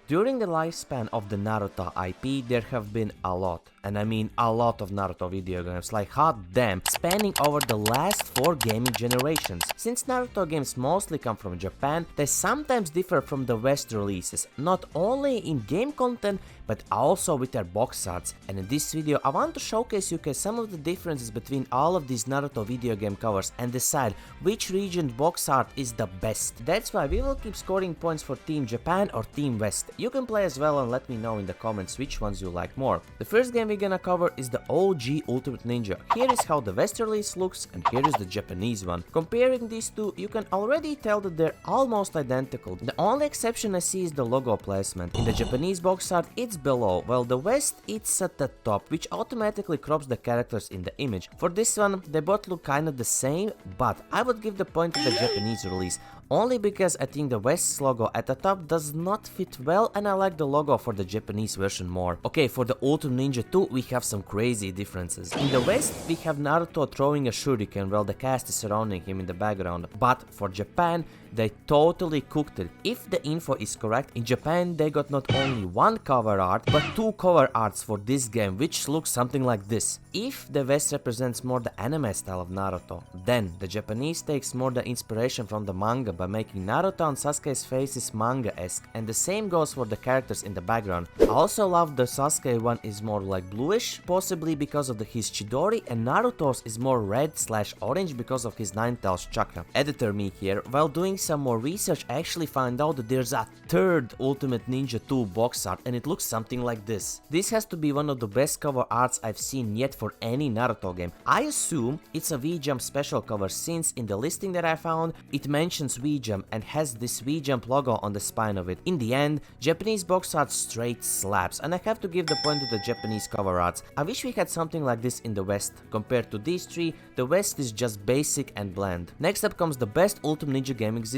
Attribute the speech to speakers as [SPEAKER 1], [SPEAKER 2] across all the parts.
[SPEAKER 1] During the lifespan of the Naruto IP, there have been a lot, and I mean a lot of Naruto video games, like hot damn, spanning over the last 4 gaming generations. Since Naruto games mostly come from Japan, they sometimes differ from the West releases, not only in game content, but also with their box arts. And in this video I want to showcase you guys some of the differences between all of these Naruto video game covers and decide which region box art is the best. That's why we will keep scoring points for Team Japan or Team West. You can play as well and let me know in the comments which ones you like more. The first game we're gonna cover is the OG Ultimate Ninja. Here is how the West release looks and here is the Japanese one. Comparing these two, you can already tell that they're almost identical. The only exception I see is the logo placement. In the Japanese box art it's below, while the West it's at the top, which automatically crops the characters in the image. For this one they both look kinda the same, but I would give the point to the Japanese release, only because I think the West's logo at the top does not fit well and I like the logo for the Japanese version more. Okay, for the Ultimate Ninja 2 we have some crazy differences. In the West we have Naruto throwing a shuriken while the cast is surrounding him in the background, but for Japan they totally cooked it. If the info is correct, in Japan they got not only one cover art, but 2 cover arts for this game, which looks something like this. If the West represents more the anime style of Naruto, then the Japanese takes more the inspiration from the manga by making Naruto and Sasuke's faces manga-esque, and the same goes for the characters in the background. I also love the Sasuke one is more like bluish, possibly because of his Chidori, and Naruto's is more red/orange because of his 9-tails chakra. Editor me here, while doing some more research I actually found out that there's a third Ultimate Ninja 2 box art and it looks something like this. This has to be one of the best cover arts I've seen yet for any Naruto game. I assume it's a V-Jump special cover since in the listing that I found it mentions V-Jump and has this V-Jump logo on the spine of it. In the end, Japanese box art straight slaps and I have to give the point to the Japanese cover arts. I wish we had something like this in the West. Compared to these three, the West is just basic and bland. Next up comes the best Ultimate Ninja game existence.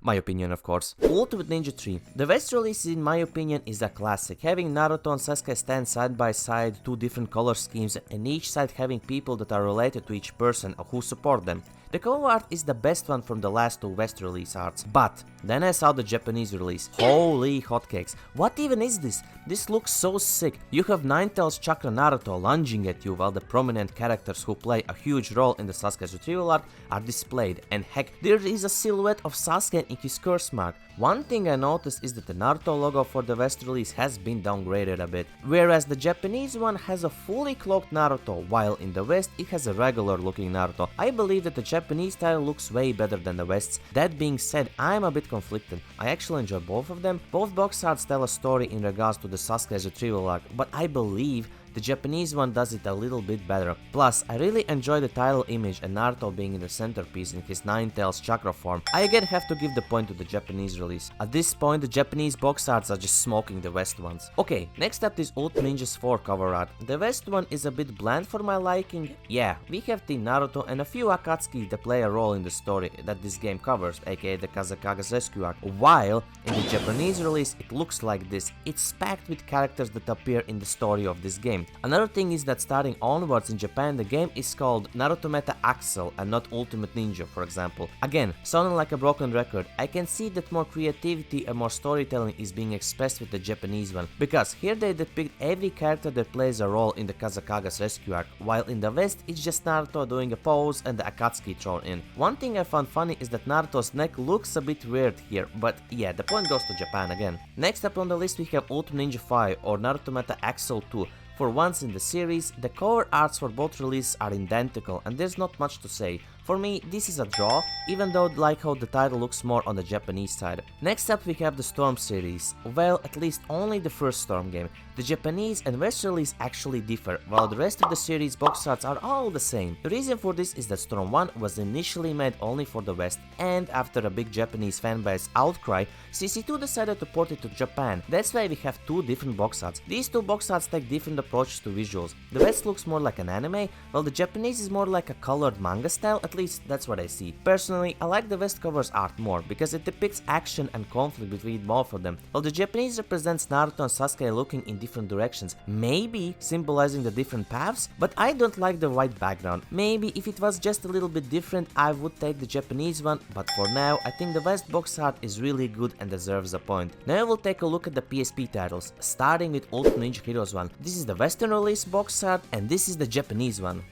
[SPEAKER 1] My opinion, of course. Ultimate Ninja 3. The West release in my opinion is a classic, having Naruto and Sasuke stand side by side, 2 different color schemes and each side having people that are related to each person or who support them. The cover art is the best one from the last 2 West release arts, but then I saw the Japanese release. Holy hotcakes, what even is this? This looks so sick. You have 9-tails chakra Naruto lunging at you while the prominent characters who play a huge role in the Sasuke's retrieval arc are displayed, and heck, there is a silhouette of Sasuke in his curse mark. One thing I noticed is that the Naruto logo for the West release has been downgraded a bit, whereas the Japanese one has a fully cloaked Naruto, while in the West it has a regular looking Naruto. I believe that the Japanese style looks way better than the West's. That being said, I'm a bit conflicted. I actually enjoy both of them. Both box arts tell a story in regards to the Sasuke's retrieval arc, but I believe the Japanese one does it a little bit better. Plus, I really enjoy the title image and Naruto being in the centerpiece in his 9-tails chakra form. I again have to give the point to the Japanese release. At this point, the Japanese box arts are just smoking the West ones. Okay, next up is Ultimate Ninjas 4 cover art. The West one is a bit bland for my liking. Yeah, we have Team Naruto and a few Akatsuki that play a role in the story that this game covers, aka the Kazekaga's rescue arc. While in the Japanese release it looks like this. It's packed with characters that appear in the story of this game. Another thing is that starting onwards in Japan the game is called Naruto Meta Axel and not Ultimate Ninja, for example. Again, sounding like a broken record, I can see that more creativity and more storytelling is being expressed with the Japanese one, because here they depict every character that plays a role in the Kazekaga's rescue arc, while in the West it's just Naruto doing a pose and the Akatsuki thrown in. One thing I found funny is that Naruto's neck looks a bit weird here, but yeah, the point goes to Japan again. Next up on the list we have Ultimate Ninja 5 or Naruto Meta Axel 2. For once in the series, the cover arts for both releases are identical and there's not much to say. For me, this is a draw, even though I like how the title looks more on the Japanese side. Next up we have the Storm series. Well, at least only the first Storm game. The Japanese and West release actually differ, while the rest of the series box arts are all the same. The reason for this is that Storm 1 was initially made only for the West, and after a big Japanese fanbase outcry, CC2 decided to port it to Japan. That's why we have 2 different box arts. These 2 box arts take different approaches to visuals. The West looks more like an anime, while the Japanese is more like a colored manga style, at least that's what I see. Personally, I like the West cover's art more, because it depicts action and conflict between both of them, while the Japanese represents Naruto and Sasuke looking in different directions, maybe symbolizing the different paths, but I don't like the white background. Maybe if it was just a little bit different, I would take the Japanese one, but for now, I think the West box art is really good and deserves a point. Now we'll take a look at the PSP titles, starting with Ultimate Ninja Heroes 1. This is the Western release box art, and this is the Japanese one.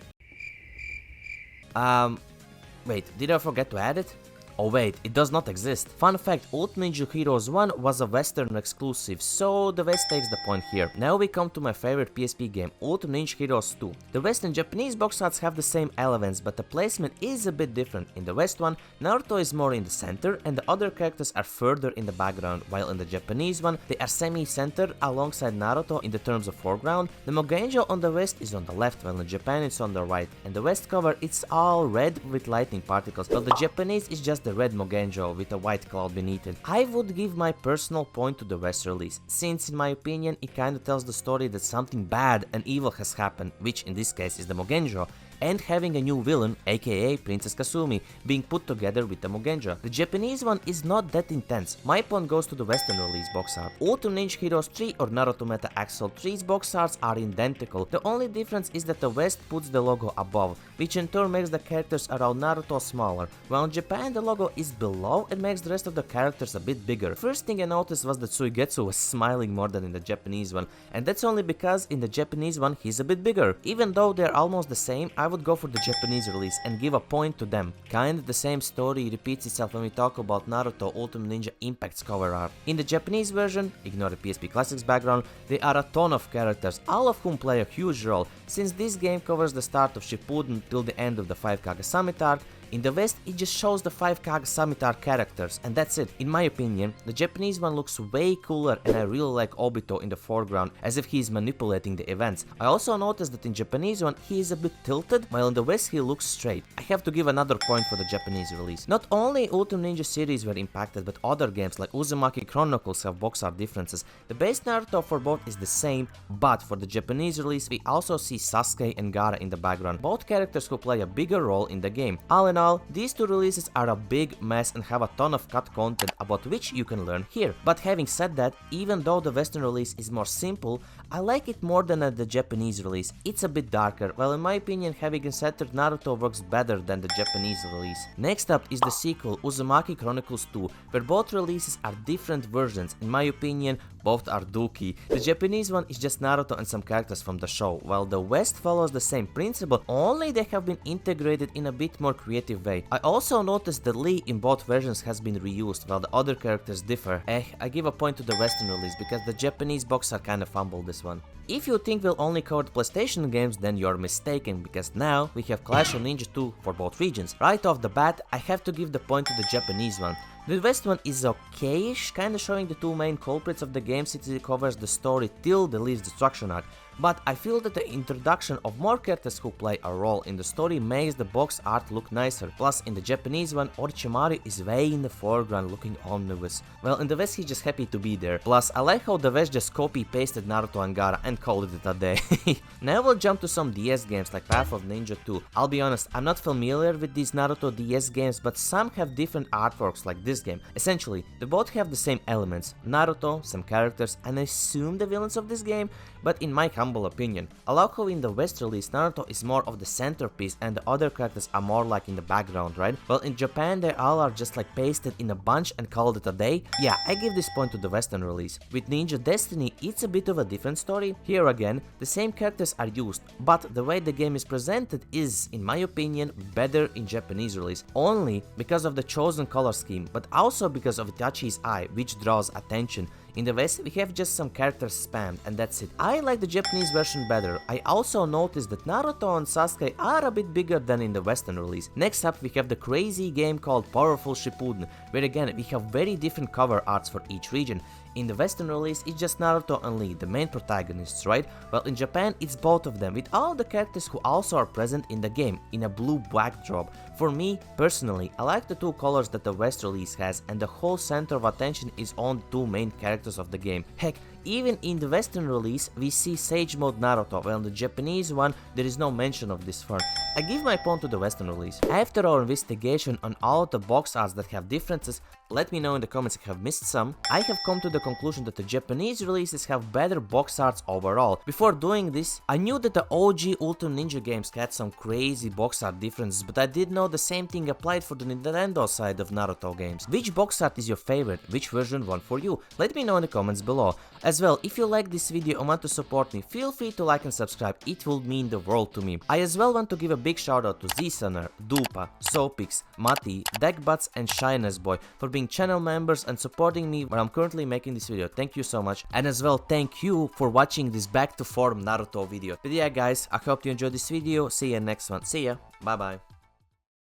[SPEAKER 1] Wait, did I forget to add it? Oh wait, it does not exist. Fun fact, Ultimate Ninja Heroes 1 was a Western exclusive, so the West takes the point here. Now we come to my favorite PSP game, Ultimate Ninja Heroes 2. The West and Japanese box arts have the same elements, but the placement is a bit different. In the West one, Naruto is more in the center and the other characters are further in the background, while in the Japanese one, they are semi-centered alongside Naruto in the terms of foreground. The Mogenjo on the West is on the left, while in Japan it's on the right, and the West cover it's all red with lightning particles, while the Japanese is just the red Mogenjo with a white cloud beneath it. I would give my personal point to the West release, since in my opinion it kinda tells the story that something bad and evil has happened, which in this case is the Mogenjo, and having a new villain, aka Princess Kasumi, being put together with the Mogenjo. The Japanese one is not that intense. My point goes to the Western release box art. Ultimate Ninja Heroes 3 or Naruto Meta Axel 3's box arts are identical. The only difference is that the West puts the logo above, which in turn makes the characters around Naruto smaller, while in Japan the logo is below and makes the rest of the characters a bit bigger. First thing I noticed was that Suigetsu was smiling more than in the Japanese one, and that's only because in the Japanese one he's a bit bigger. Even though they're almost the same, I would go for the Japanese release and give a point to them. Kinda the same story repeats itself when we talk about Naruto Ultimate Ninja Impact's cover art. In the Japanese version, ignore the PSP Classics background, there are a ton of characters, all of whom play a huge role, since this game covers the start of Shippuden till the end of the 5 Kage Summit arc. In the West, it just shows the 5 Kage Summit arc characters, and that's it. In my opinion, the Japanese one looks way cooler and I really like Obito in the foreground, as if he is manipulating the events. I also noticed that in Japanese one, he is a bit tilted, while in the West he looks straight. I have to give another point for the Japanese release. Not only Ultimate Ninja series were impacted, but other games like Uzumaki Chronicles have box art differences. The base Naruto for both is the same, but for the Japanese release, we also see Sasuke and Gaara in the background, both characters who play a bigger role in the game. All in all, these two releases are a big mess and have a ton of cut content about which you can learn here. But having said that, even though the Western release is more simple, I like it more than the Japanese release. It's a bit darker, while in my opinion having a centered Naruto works better than the Japanese release. Next up is the sequel Uzumaki Chronicles 2, where both releases are different versions. In my opinion, both are dookie. The Japanese one is just Naruto and some characters from the show, while the West follows the same principle, only they have been integrated in a bit more creative way. I also noticed that Lee in both versions has been reused, while the other characters differ. I give a point to the Western release, because the Japanese box art kinda fumbled this one. If you think we'll only cover the PlayStation games, then you're mistaken, because now we have Clash of Ninja 2 for both regions. Right off the bat, I have to give the point to the Japanese one. The West one is okay-ish, kinda showing the two main culprits of the game since it covers the story till the Leaf's destruction arc, but I feel that the introduction of more characters who play a role in the story makes the box art look nicer. Plus, in the Japanese one, Orochimaru is way in the foreground looking omnibus, while in the West he's just happy to be there. Plus, I like how the West just copy-pasted Naruto and Gaara and called it a day. Now we'll jump to some DS games like Path of Ninja 2. I'll be honest, I'm not familiar with these Naruto DS games, but some have different artworks like this game. Essentially, they both have the same elements, Naruto, some characters, and I assume the villains of this game, but in my humble opinion, I like how in the West release Naruto is more of the centerpiece and the other characters are more like in the background, right? Well, in Japan they all are just like pasted in a bunch and called it a day. Yeah, I give this point to the Western release. With Ninja Destiny, it's a bit of a different story. Here again, the same characters are used, but the way the game is presented is, in my opinion, better in Japanese release, only because of the chosen color scheme, but also because of Itachi's eye, which draws attention. In the West, we have just some characters spammed, and that's it. I like the Japanese version better. I also noticed that Naruto and Sasuke are a bit bigger than in the Western release. Next up, we have the crazy game called Powerful Shippuden, where again, we have very different cover arts for each region. In the Western release, it's just Naruto and Lee, the main protagonists, right? Well, in Japan, it's both of them, with all the characters who also are present in the game, in a blue backdrop. For me, personally, I like the two colors that the West release has, and the whole center of attention is on the two main characters of the game. Heck, even in the Western release we see Sage Mode Naruto, while in the Japanese one there is no mention of this form. I give my point to the Western release. After our investigation on all of the box arts that have differences, let me know in the comments if I have missed some. I have come to the conclusion that the Japanese releases have better box arts overall. Before doing this, I knew that the OG Ultimate Ninja games had some crazy box art differences, but I did know the same thing applied for the Nintendo side of Naruto games. Which box art is your favorite? Which version won for you? Let me know in the comments below. As well, if you like this video and want to support me, feel free to like and subscribe, it will mean the world to me. I as well want to give a big shout out to Zisaner, Dupa, Sopix, Mati, Deckbutts and Shyness Boy for being channel members and supporting me when I'm currently making this video. Thank you so much. And as well, thank you for watching this back to form Naruto video. But yeah guys, I hope you enjoyed this video. See you in next one. See ya. Bye bye.